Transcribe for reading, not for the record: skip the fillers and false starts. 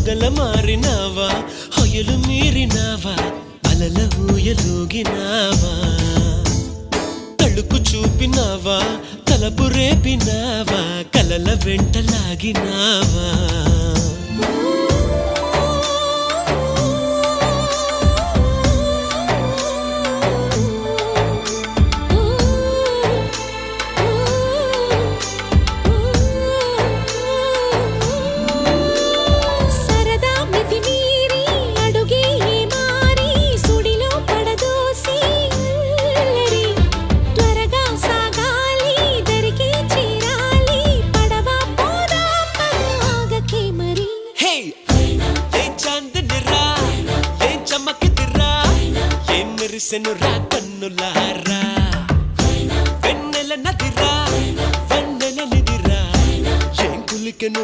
మొగల మారినావా హొయలు మీరినావా అలల ఊయలూగినావా తళుకు చూపినావా తలపు రేపినావా కలల వెంటలాగినావా మెరిసెను రా కన్నులా